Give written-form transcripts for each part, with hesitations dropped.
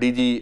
DG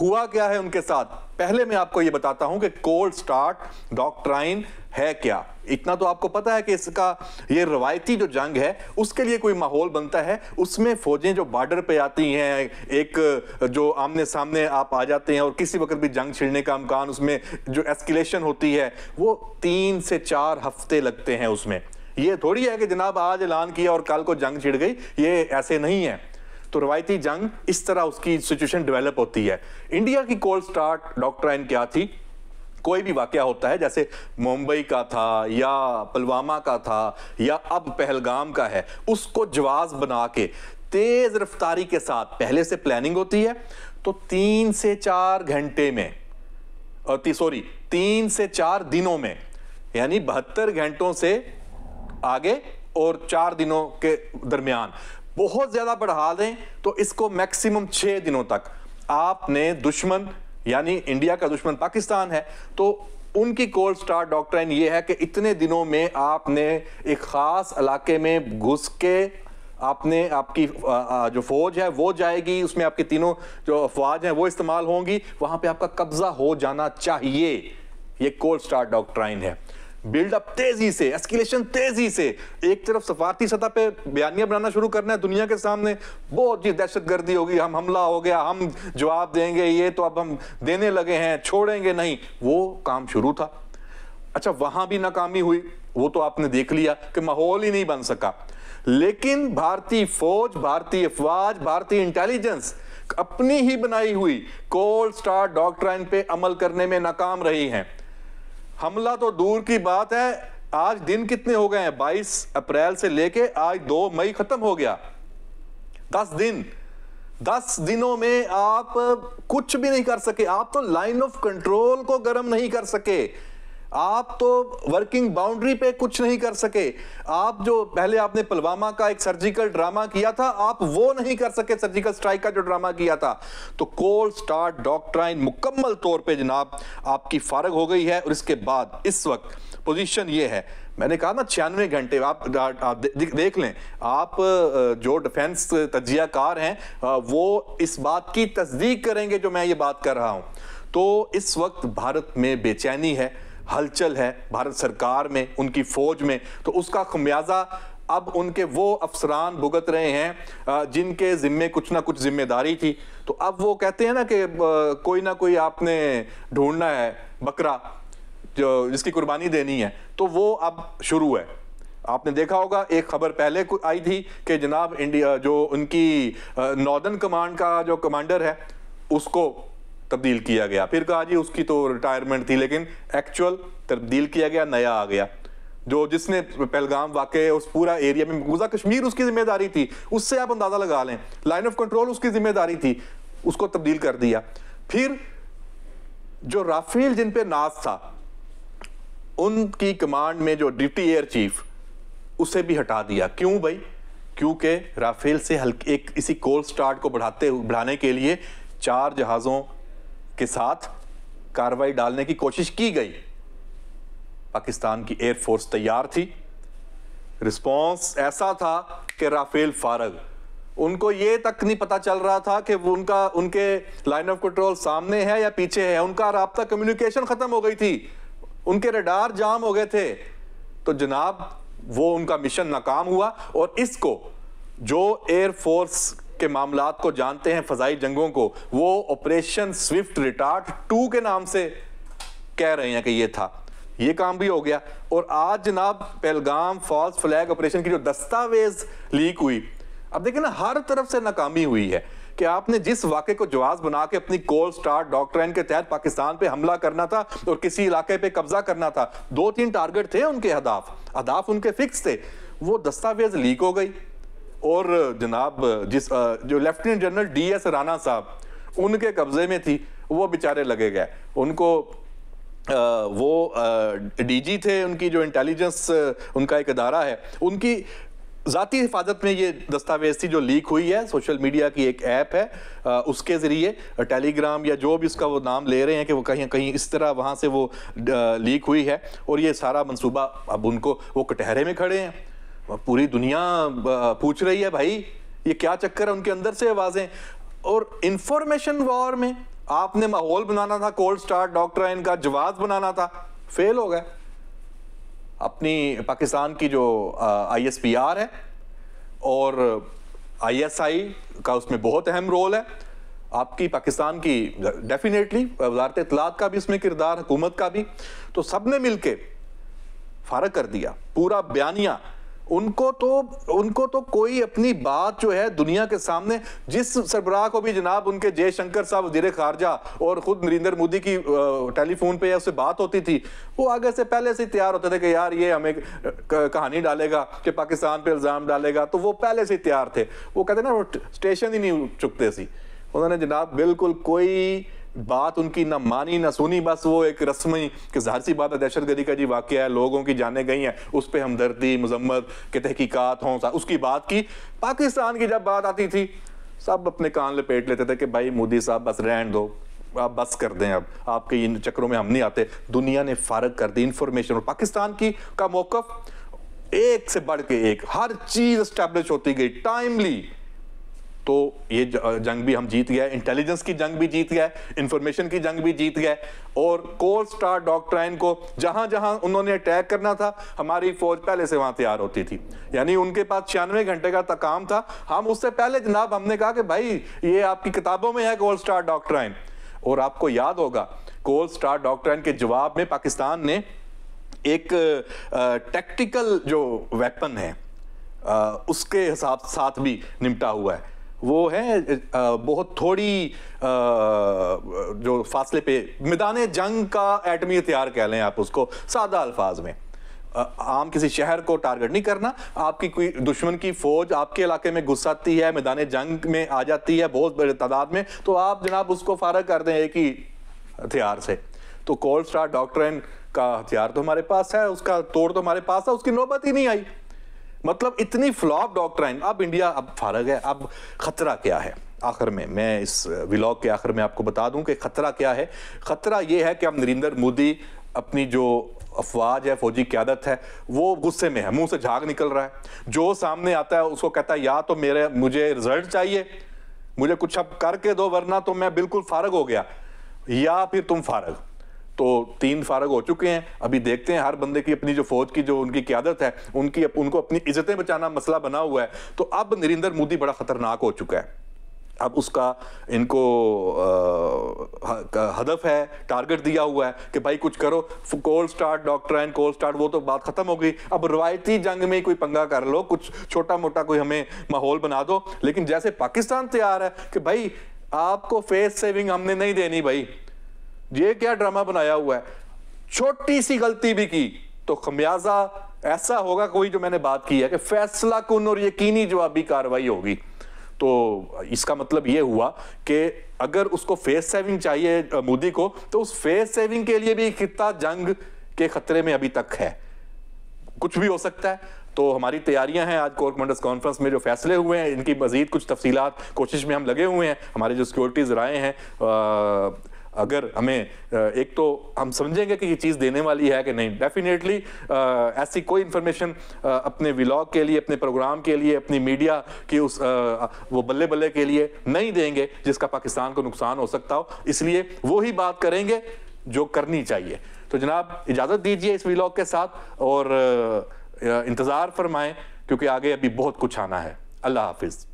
ہوا کیا ہے ان کے ساتھ؟ پہلے میں آپ کو یہ بتاتا ہوں کہ کولڈ سٹارٹ ڈاکٹرائن ہے کیا. اتنا تو آپ کو پتا ہے کہ اس کا یہ روایتی جو جنگ ہے اس کے لیے کوئی ماحول بنتا ہے, اس میں فوجیں جو بارڈر پہ آتی ہیں, ایک جو آمنے سامنے آپ آ جاتے ہیں اور کسی وقت بھی جنگ چھڑنے کا امکان, اس میں جو ایسکیلیشن ہوتی ہے وہ 3 سے 4 ہفتے لگتے ہیں. اس میں یہ تھوڑی ہے کہ جناب آج اعلان کیا اور کل کو جنگ چھڑ گئی, یہ ایسے نہیں ہے. تو روایتی جنگ اس طرح اس کی سچویشن ڈیولپ ہوتی ہے. انڈیا کی کولڈ سٹارٹ ڈاکٹرائن کیا تھی؟ کوئی بھی واقعہ ہوتا ہے, جیسے ممبئی کا تھا یا پلوامہ کا تھا یا اب پہلگام کا ہے, اس کو جواز بنا کے تیز رفتاری کے ساتھ پہلے سے پلاننگ ہوتی ہے. تو 3 سے 4 گھنٹے میں, 3 سے 4 دنوں میں, یعنی 72 گھنٹوں سے آگے اور 4 دنوں کے درمیان, بہت زیادہ بڑھا دیں تو اس کو میکسیمم 6 دنوں تک آپ نے دشمن, یعنی انڈیا کا دشمن پاکستان ہے, تو ان کی کولڈ سٹارٹ ڈاکٹرائن یہ ہے کہ اتنے دنوں میں آپ نے ایک خاص علاقے میں گھس کے آپ نے, آپ کی جو فوج ہے وہ جائے گی, اس میں آپ کی تینوں جو افواج ہیں وہ استعمال ہوں گی, وہاں پہ آپ کا قبضہ ہو جانا چاہیے. یہ کولڈ سٹارٹ ڈاکٹرائن ہے. بلڈ اپ تیزی سے, ایسکیلیشن تیزی سے, ایک طرف سفارتی سطح پہ بیانیہ بنانا شروع کرنا ہے دنیا کے سامنے, بہت دہشت گردی ہوگی, ہم حملہ ہو گیا, ہم جواب دیں گے, یہ تو اب ہم دینے لگے ہیں, چھوڑیں گے نہیں, وہ کام شروع تھا. اچھا وہاں بھی ناکامی ہوئی, وہ تو آپ نے دیکھ لیا کہ ماحول ہی نہیں بن سکا. لیکن بھارتی فوج, بھارتی افواج, بھارتی انٹیلیجنس اپنی ہی بنائی ہوئی کولڈ سٹارٹ ڈاکٹرائن پہ عمل کرنے میں ناکام رہی ہیں. حملہ تو دور کی بات ہے, آج دن کتنے ہو گئے ہیں, 22 اپریل سے لے کے آج 2 مئی ختم ہو گیا, 10 دن. 10 دنوں میں آپ کچھ بھی نہیں کر سکے. آپ تو لائن آف کنٹرول کو گرم نہیں کر سکے, آپ تو ورکنگ باؤنڈری پہ کچھ نہیں کر سکے. آپ جو پہلے آپ نے پلوامہ کا ایک سرجیکل ڈرامہ کیا تھا, آپ وہ نہیں کر سکے, سرجیکل سٹرائک کا جو ڈرامہ کیا تھا. تو کولڈ سٹارٹ ڈاکٹرائن مکمل طور پہ جناب آپ کی فارغ ہو گئی ہے. اور اس کے بعد اس وقت پوزیشن یہ ہے, میں نے کہا نا 96 گھنٹے, آپ دیکھ لیں, آپ جو ڈیفنس تجزیہ کار ہیں وہ اس بات کی تصدیق کریں گے جو میں یہ بات کر رہا ہوں. تو اس وقت بھارت میں بے چینی ہے, ہلچل ہے بھارت سرکار میں, ان کی فوج میں. تو اس کا خمیازہ اب ان کے وہ افسران بھگت رہے ہیں جن کے ذمے کچھ نہ کچھ ذمہ داری تھی. تو اب وہ کہتے ہیں نا کہ کوئی نہ کوئی آپ نے ڈھونڈنا ہے بکرا جو جس کی قربانی دینی ہے, تو وہ اب شروع ہے. آپ نے دیکھا ہوگا ایک خبر پہلے آئی تھی کہ جناب انڈیا جو ان کی ناردرن کمانڈ کا جو کمانڈر ہے اس کو تبدیل کیا گیا, پھر کہا جی اس کی تو ریٹائرمنٹ تھی, لیکن ایکچول تبدیل کیا گیا, نیا آ گیا جو جس نے پہلگام واقع اس پورا ایریا میں مقبوضہ کشمیر اس کی ذمہ داری تھی. اس سے آپ اندازہ لگا لیں, لائن آف کنٹرول اس کی ذمہ داری تھی, اس کو تبدیل کر دیا. پھر جو رافیل جن پہ ناز تھا ان کی کمانڈ میں جو ڈپٹی ایئر چیف, اسے بھی ہٹا دیا. کیوں بھائی؟ کیونکہ رافیل سے ایک اسی کولڈ سٹارٹ کو بڑھانے کے لیے 4 جہازوں کے ساتھ کاروائی ڈالنے کی کوشش کی گئی. پاکستان کی ایئر فورس تیار تھی, رسپانس ایسا تھا کہ رافیل فارغ. ان کو یہ تک نہیں پتا چل رہا تھا کہ ان کے لائن آف کنٹرول سامنے ہے یا پیچھے ہے, ان کا رابطہ کمیونیکیشن ختم ہو گئی تھی, ان کے ریڈار جام ہو گئے تھے. تو جناب وہ ان کا مشن ناکام ہوا. اور اس کو جو ایئر فورس کے معاملات کو جانتے ہیں, فضائی جنگوں کو, وہ آپریشن سوئفٹ ریٹارٹ 2 کے نام سے کہہ رہے ہیں کہ یہ تھا. یہ کام بھی ہو گیا. اور آج جناب پہلگام فالس فلیگ آپریشن کی جو دستاویز لیک ہوئی, اب دیکھیں نا ہر طرف سے ناکامی ہوئی ہے کہ آپ نے جس واقعے کو جواز بنا کے اپنی کولڈ سٹارٹ ڈاکٹرائن کے تحت پاکستان پہ حملہ کرنا تھا اور کسی علاقے پہ قبضہ کرنا تھا, 2-3 ٹارگٹ تھے ان کے, اہداف ان کے فکس تھے, وہ دستاویز لیک ہو گئی. اور جناب جو lieutenant general D S Rana صاحب ان کے قبضے میں تھی, وہ بیچارے لگے گئے. ان کو وہ ڈی جی تھے, ان کی جو انٹیلیجنس ان کا ایک ادارہ ہے, ان کی ذاتی حفاظت میں یہ دستاویز تھی جو لیک ہوئی ہے. سوشل میڈیا کی ایک ایپ ہے, اس کے ذریعے ٹیلی گرام یا جو بھی اس کا وہ نام لے رہے ہیں کہ وہ کہیں اس طرح وہاں سے وہ لیک ہوئی ہے. اور یہ سارا منصوبہ اب ان کو, وہ کٹہرے میں کھڑے ہیں, پوری دنیا پوچھ رہی ہے بھائی یہ کیا چکر ہے, ان کے اندر سے آوازیں. اور انفارمیشن وار میں آپ نے ماحول بنانا تھا کولڈ سٹارٹ ڈاکٹرائن کا، جواز بنانا تھا، فیل ہو گئے. اپنی پاکستان کی جو آئی ایس پی آر ہے اور آئی ایس آئی کا اس میں بہت اہم رول ہے. آپ کی پاکستان کی ڈیفینیٹلی وزارت اطلاعات کا بھی اس میں کردار، حکومت کا بھی. تو سب نے مل کے فارغ کر دیا پورا بیانیہ. ان کو تو کوئی اپنی بات جو ہے دنیا کے سامنے، جس سربراہ کو بھی جناب ان کے جے شنکر صاحب وزیر خارجہ اور خود نریندر مودی کی ٹیلی فون پہ اس سے بات ہوتی تھی، وہ آگے سے پہلے سے تیار ہوتے تھے کہ یار یہ ہمیں کہانی ڈالے گا کہ پاکستان پہ الزام ڈالے گا. تو وہ پہلے سے تیار تھے. وہ کہتے ہیں نا وہ اسٹیشن ہی نہیں چکتے سی. انہوں نے جناب بالکل کوئی بات ان کی نہ مانی نہ سنی. بس وہ ایک رسمی کہ ظاہر سی بات ہے دہشت گردی کا جی واقعہ ہے، لوگوں کی جانیں گئی ہیں، اس پہ ہمدردی مذمت کے تحقیقات ہوں، اس کی بات کی. پاکستان کی جب بات آتی تھی سب اپنے کان لپیٹ لیتے تھے کہ بھائی مودی صاحب بس رہن دو، آپ بس کر دیں، اب آپ کے ان چکروں میں ہم نہیں آتے. دنیا نے فارغ کر دی انفارمیشن. اور پاکستان کی کا موقف ایک سے بڑھ کے ایک، ہر چیز اسٹیبلش ہوتی گئی ٹائملی. تو یہ جنگ بھی ہم جیت گئے، انٹیلیجنس کی جنگ بھی جیت گئے، انفارمیشن کی جنگ بھی جیت گئے. اور کولڈ سٹار ڈاکٹرائن کو جہاں جہاں انہوں نے اٹیک کرنا تھا ہماری فوج پہلے سے وہاں تیار ہوتی تھی. یعنی ان کے پاس 96 گھنٹے کا کام تھا. ہم اس سے پہلے جناب ہم نے کہا کہ بھائی یہ آپ کی کتابوں میں ہے کولڈ سٹار ڈاکٹرائن. اور آپ کو یاد ہوگا کولڈ سٹار ڈاکٹرائن کے جواب میں پاکستان نے ایک ٹیکٹیکل جو ویپن ہے اس کے حساب ساتھ بھی نمٹا ہوا ہے. وہ ہے بہت تھوڑی جو فاصلے پہ میدان جنگ کا ایٹمی ہتھیار کہہ لیں آپ اس کو سادہ الفاظ میں. عام کسی شہر کو ٹارگٹ نہیں کرنا. آپ کی کوئی دشمن کی فوج آپ کے علاقے میں گھس آتی ہے، میدان جنگ میں آ جاتی ہے بہت بڑے تعداد میں، تو آپ جناب اس کو فارغ کر دیں ایک ہی ہتھیار سے. تو کولڈ سٹار ڈاکٹرائن کا ہتھیار تو ہمارے پاس ہے، اس کا توڑ تو ہمارے پاس ہے، اس کی نوبت ہی نہیں آئی. مطلب اتنی فلاپ ڈاکٹرائن. اب انڈیا اب فارغ ہے. اب خطرہ کیا ہے آخر میں اس ولاگ کے آخر میں آپ کو بتا دوں کہ خطرہ کیا ہے. خطرہ یہ ہے کہ اب نریندر مودی اپنی جو افواج ہے، فوجی قیادت ہے، وہ غصے میں ہے، منہ سے جھاگ نکل رہا ہے. جو سامنے آتا ہے اس کو کہتا ہے یا تو مجھے رزلٹ چاہیے، مجھے کچھ اب کر کے دو ورنہ تو میں بالکل فارغ ہو گیا، یا پھر تم فارغ. تو 3 فارغ ہو چکے ہیں. ابھی دیکھتے ہیں ہر بندے کی اپنی جو فوج کی جو ان کی قیادت ہے ان کو اپنی عزتیں بچانا مسئلہ بنا ہوا ہے. تو اب نریندر مودی بڑا خطرناک ہو چکا ہے. اب اس کا ان کو ہدف ہے، ٹارگٹ دیا ہوا ہے کہ بھائی کچھ کرو. Cold start doctrine, cold start وہ تو بات ختم ہو گئی. اب روایتی جنگ میں کوئی پنگا کر لو، کچھ چھوٹا موٹا کوئی ہمیں ماحول بنا دو. لیکن جیسے پاکستان تیار ہے کہ بھائی آپ کو فیس سیونگ ہم نے نہیں دینی، بھائی یہ کیا ڈرامہ بنایا ہوا ہے. چھوٹی سی غلطی بھی کی تو خمیازہ ایسا ہوگا کوئی جو میں نے بات کی ہے کہ فیصلہ کن اور یقینی جوابی کارروائی ہوگی. تو اس کا مطلب یہ ہوا کہ اگر اس کو فیس سیونگ چاہیے مودی کو، تو اس فیس سیونگ کے لیے بھی خطہ جنگ کے خطرے میں ابھی تک ہے. کچھ بھی ہو سکتا ہے. تو ہماری تیاریاں ہیں. آج کور کمانڈرز کانفرنس میں جو فیصلے ہوئے ہیں ان کی مزید کچھ تفصیلات کوشش میں ہم لگے ہوئے ہیں. ہمارے جو سیکورٹی ذرائع ہیں اگر ہمیں ایک تو ہم سمجھیں گے کہ یہ چیز دینے والی ہے کہ نہیں، ڈیفینیٹلی ایسی کوئی انفارمیشن اپنے ولاگ کے لیے، اپنے پروگرام کے لیے، اپنی میڈیا کی اس وہ بلے بلے کے لیے نہیں دیں گے جس کا پاکستان کو نقصان ہو سکتا ہو. اس لیے وہی بات کریں گے جو کرنی چاہیے. تو جناب اجازت دیجیے اس ولاگ کے ساتھ اور انتظار فرمائیں کیونکہ آگے ابھی بہت کچھ آنا ہے. اللہ حافظ.